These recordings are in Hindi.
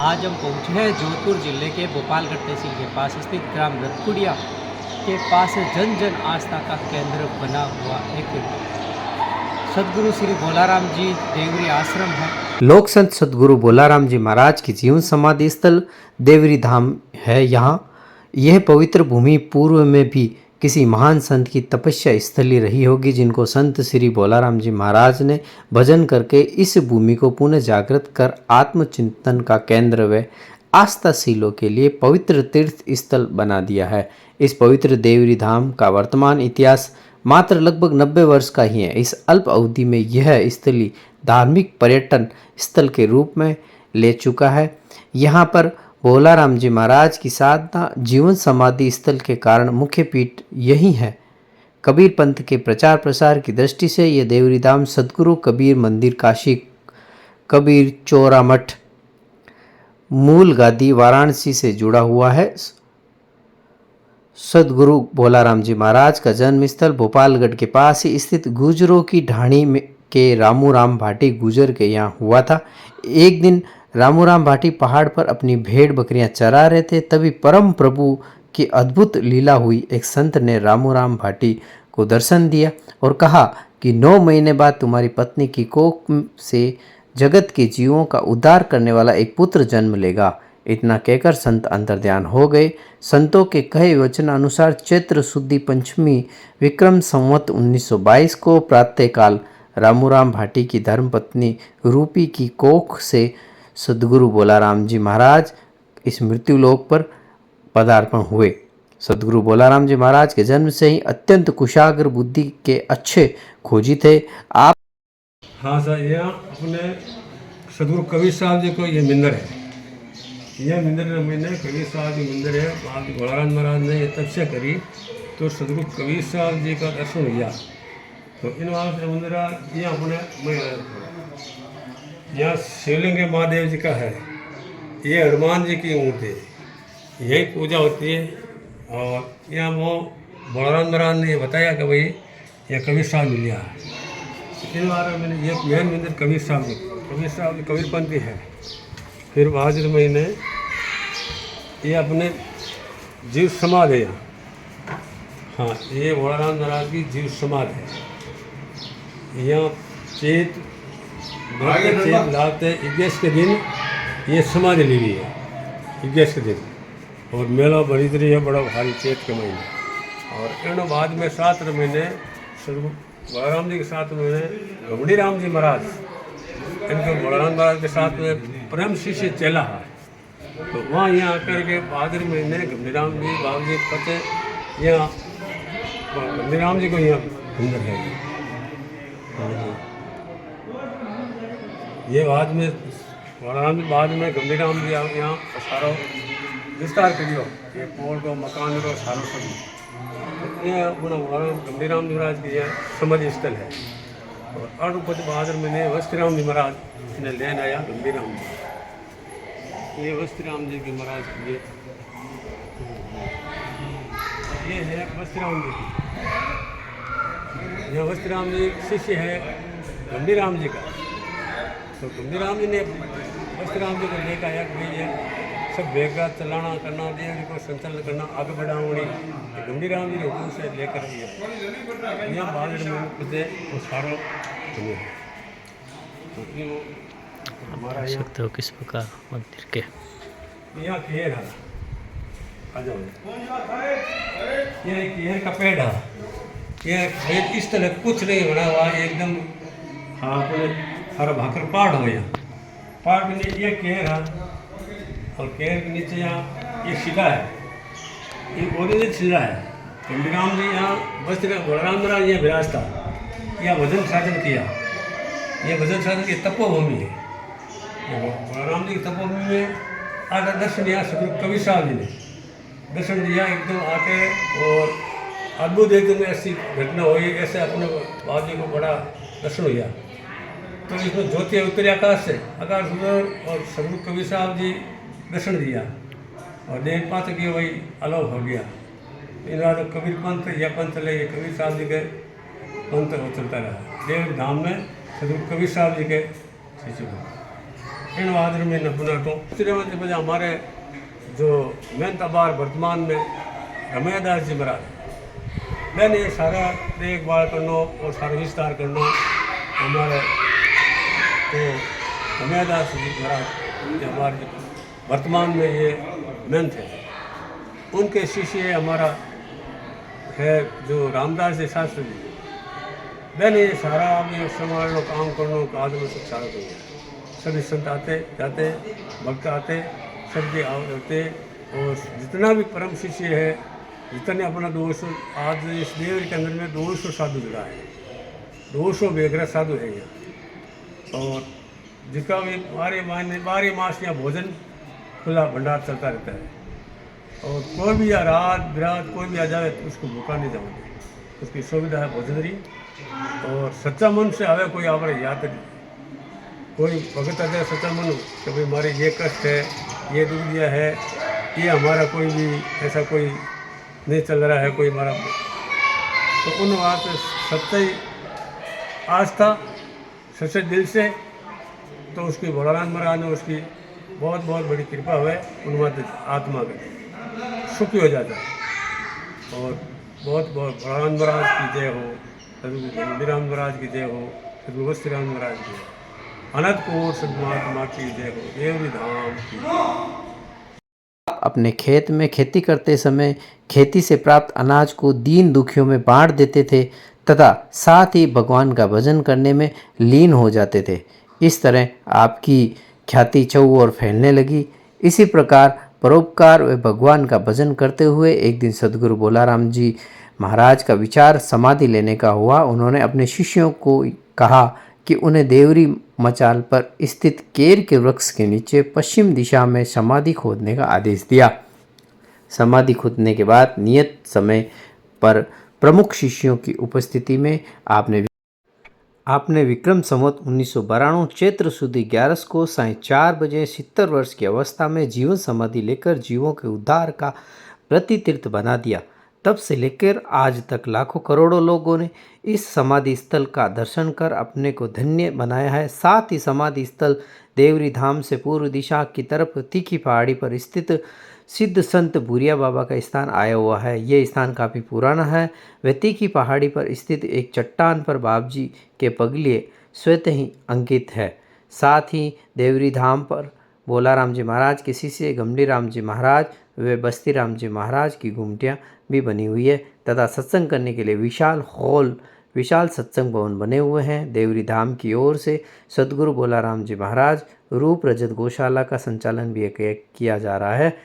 आज हम पहुँचे हैं जोधपुर जिले के भोपालगढ़ तहसील के पास स्थित ग्राम रतकुड़िया के पास जन जन आस्था का केंद्र बना हुआ एक सदगुरु श्री भोलाराम जी देवरी आश्रम है। लोक संत सदगुरु भोलाराम जी महाराज की जीवन समाधि स्थल देवरी धाम है। यहाँ यह पवित्र भूमि पूर्व में भी किसी महान संत की तपस्या स्थली रही होगी, जिनको संत श्री भोलाराम जी महाराज ने भजन करके इस भूमि को पुनः जागृत कर आत्मचिंतन का केंद्र व आस्थाशीलों के लिए पवित्र तीर्थ स्थल बना दिया है। इस पवित्र देवरी धाम का वर्तमान इतिहास मात्र लगभग 90 वर्ष का ही है। इस अल्प अवधि में यह स्थली धार्मिक पर्यटन स्थल के रूप में ले चुका है। यहाँ पर भोलाराम जी महाराज की साधना जीवन समाधि स्थल के कारण मुख्य पीठ यही है। कबीर पंथ के प्रचार प्रसार की दृष्टि से यह देवरी धाम सदगुरु कबीर मंदिर काशी कबीर चौरा मठ मूल गादी वाराणसी से जुड़ा हुआ है। सदगुरु भोलाराम जी महाराज का जन्म स्थल भोपालगढ़ के पास ही स्थित गुजरों की ढाणी में के रामू राम भाटी गुजर के यहाँ हुआ था। एक दिन रामू राम भाटी पहाड़ पर अपनी भेड़ बकरियां चरा रहे थे, तभी परम प्रभु की अद्भुत लीला हुई। एक संत ने रामू राम भाटी को दर्शन दिया और कहा कि 9 महीने बाद तुम्हारी पत्नी की कोख से जगत के जीवों का उद्धार करने वाला एक पुत्र जन्म लेगा। इतना कहकर संत अंतर्ध्यान हो गए। संतों के कहे वचन अनुसार चैत्र शुद्धि पंचमी विक्रम संवत 1922 को प्रातःकाल रामूराम भाटी की धर्मपत्नी रूपी की कोख से सदगुरु भोलाराम जी महाराज इस मृत्युलोक पर पदार्पण हुए। सदगुरु भोलाराम जी महाराज के जन्म से ही अत्यंत कुशाग्र बुद्धि के अच्छे खोजी थे। आप हाँ सर, यहाँ अपने सदगुरु कबीर साहब जी को ये मंदिर है। यह मंदिर मैंने कबीर साहब जी मंदिर है। वहाँ भोलाराम महाराज ने ये तपस्या करी तो सदगुरु कबीर साहब जी का दर्शन हुआ। तो इन वहाँ से मंदिर ये अपने यहाँ शिवलिंग महादेव जी का है। ये हनुमान जी की मूर्ति है, यही पूजा होती है। और यहाँ वो भोलाराम महाराज ने ये बताया कि भाई ये कबीर साहब मिल गया है। इन बार मैंने ये मेन मंदिर कबीर साहब जी कबीरपंथी है। फिर भाद्र महीने ये अपने जीव समाधि है। हाँ, ये भोलाराम महाराज की जीव समाधि है। यहाँ चेत लाते 21 के दिन ये समाधि ली हुई है, 21 के दिन। और मेला बड़ी तरी है, बड़ा भारी चेत के महीने। और इन बाद में 7 महीने भोलाराम जी के साथ में घुमड़ी राम जी महाराज, इनके भोलाराम महाराज के साथ में प्रेम शिष्य चेला है। तो वहाँ यहाँ आकर के भाद्र महीने घुमड़ी राम जी बाबू जी पते यहाँ घुमड़ी राम जी को यहाँ मंदिर है। ये बाद में भोलाराम जी बाद में घुमड़ी राम जी यहाँ सारो विस्तार करियो, ये पोल को मकान को सारो सब ये अपना घुमड़ी राम जी महाराज की यह समाधि स्थल है। और अड़ुपत बहादुर महीने वस्त्र राम जी महाराज ने लेन आया घुमड़ी राम जी। ये वस्त्र राम जी के महाराज की ये है वस्त्र राम जी की। यह वस्त्र राम जी शिष्य है घुमड़ी राम जी का। तो घुमड़ी राम जी ने वस्त्र राम जी को लेकर आया कि भाई ये सब बेगा चलाना करना, देव को संचालन करना, आगे बढ़ावनी घुमड़ी राम जी ने हुक्म से लेकर आइए। यहाँ बादल में खुदे वो सारो हमारा सकते हो किस प्रकार मंदिर के यहाँ केर है। आ जाओ, ये केर का पेड़ है। ये इस तरह कुछ नहीं बना हुआ, एकदम हाँ हरा भाकर पहाड़ हो गया। पहाड़ के नीचे ये केर है और केर के नीचे यहाँ ये शिला है, ये ओरिजिनल शिला है। घुमड़ी राम जी यहाँ बस भोलाराम महाराज यहाँ विराज था, यहाँ भजन साधन किया। ये भजन साधन की तपोभूमि है। भोलाराम जी की तपोभूमि में आकर दर्शन दिया सदगुरु कबीर साहब जी ने दर्शन दिया एकदम आके। और अद्भुत एकदम ऐसी घटना हुई, ऐसे अपने बाबू जी को बड़ा दर्शन हुआ। तो इसमें ज्योति उतरी आकाश से और सदगुरु कबीर साहब जी दर्शन दिया और देख पाते कि वही अलग हो गया। इन बार कबीर पंथ या पंथ ले कबीर साहब जी के पंथ चलता रहा। देव धाम में सदगुरु कबीर साहब जी के शिष्य इन वादर में न बनाटो तीसरे मंदिर पर हमारे जो मेहनत आबार वर्तमान में रमैयादास जी महाराज मैंने ये सारा देखभाल करना और सारा विस्तार करना हमारे तो रमैयादास जी महाराज हमारे वर्तमान में ये मेहनत है उनके शिष्य हमारा है जो रामदास जी शास्त्री जी मैंने ये सारा अभी संभालना काम करना आदमी सब सारा करना सभी संत आते जाते भक्त आते सबके आते और जितना भी परम शिष्य है जितने अपना 200 आज इस देव के अंदर में 200 साधु जुड़ा है 200 बेघर साधु है यहाँ और जिसका भी बारह मास यहाँ भोजन खुला भंडार चलता रहता है और कोई भी या रात बिरात कोई भी आ जाए तो उसको भूखा नहीं जाओगे उसकी सुविधा है भोजनरी और सच्चा मन से आवे कोई आवे याद नहीं कोई भगत आ जाए सच्चा मन कि भाई हमारे ये कष्ट है ये दुख दिया है ये हमारा कोई भी ऐसा कोई नहीं चल रहा है कोई हमारा तो उन बात सच्चाई आस्था सच्चे दिल से तो उसकी भोलानाथ महाराज ने उसकी बहुत बहुत बड़ी कृपा हुए उनमें आत्मा का सुखी हो जाता है और बहुत बहुत भोलानाथ महाराज की जय हो सदगुरु गंभीराम महाराज की जय हो सदगुरु वस्तीराम महाराज की अनंतपुर सदमात्मा की जय हो देवरी धाम की। अपने खेत में खेती करते समय खेती से प्राप्त अनाज को दीन दुखियों में बांट देते थे तथा साथ ही भगवान का भजन करने में लीन हो जाते थे। इस तरह आपकी ख्याति चहुओर फैलने लगी। इसी प्रकार परोपकार व भगवान का भजन करते हुए एक दिन सदगुरु बोलाराम जी महाराज का विचार समाधि लेने का हुआ। उन्होंने अपने शिष्यों को कहा कि उन्हें देवरी मचाल पर स्थित केर के वृक्ष के नीचे पश्चिम दिशा में समाधि खोदने का आदेश दिया। समाधि खोदने के बाद नियत समय पर प्रमुख शिष्यों की उपस्थिति में आपने विक्रम संवत 1992 चैत्र सुदी 11 को साय 4 बजे 70 वर्ष की अवस्था में जीवन समाधि लेकर जीवों के उद्धार का प्रतितीर्थ बना दिया। तब से लेकर आज तक लाखों करोड़ों लोगों ने इस समाधि स्थल का दर्शन कर अपने को धन्य बनाया है। साथ ही समाधि स्थल देवरी धाम से पूर्व दिशा की तरफ तीखी पहाड़ी पर स्थित सिद्ध संत भूरिया बाबा का स्थान आया हुआ है। ये स्थान काफ़ी पुराना है। वह तीखी पहाड़ी पर स्थित एक चट्टान पर बाबजी के पगलिए स्वतः ही अंकित है। साथ ही देवरी धाम पर बोलाराम जी महाराज के शिष्य गंभीराम जी महाराज व बस्तीराम जी महाराज की गुमटियाँ भी बनी हुई है तथा सत्संग करने के लिए विशाल सत्संग भवन बने हुए हैं। देवरी धाम की ओर से सदगुरु बोलाराम जी महाराज रूप रजत गौशाला का संचालन भी किया जा रहा है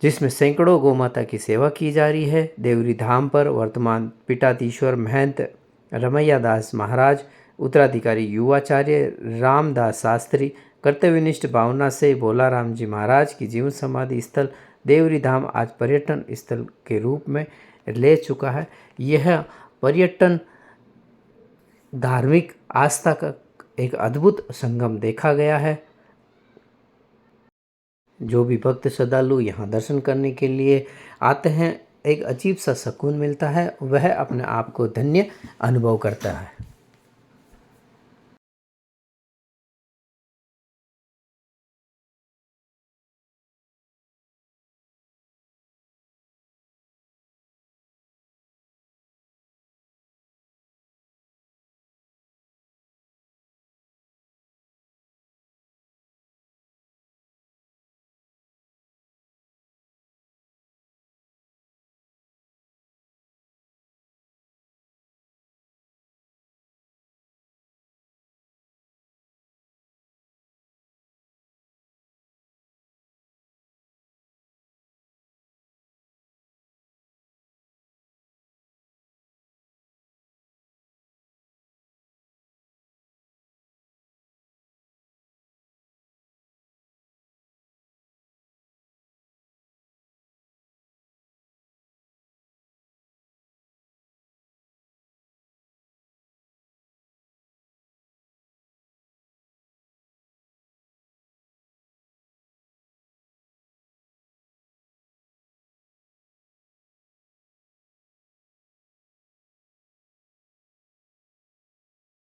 जिसमें सैकड़ों गौ माता की सेवा की जा रही है। देवरी धाम पर वर्तमान पीठाधीश्वर महंत रमैयादास महाराज, उत्तराधिकारी युवाचार्य रामदास शास्त्री कर्तव्यनिष्ठ भावना से बोलाराम जी महाराज की जीवन समाधि स्थल देवरी धाम आज पर्यटन स्थल के रूप में ले चुका है। यह पर्यटन धार्मिक आस्था का एक अद्भुत संगम देखा गया है। जो भी भक्त श्रद्धालु यहाँ दर्शन करने के लिए आते हैं एक अजीब सा सुकून मिलता है, वह अपने आप को धन्य अनुभव करता है।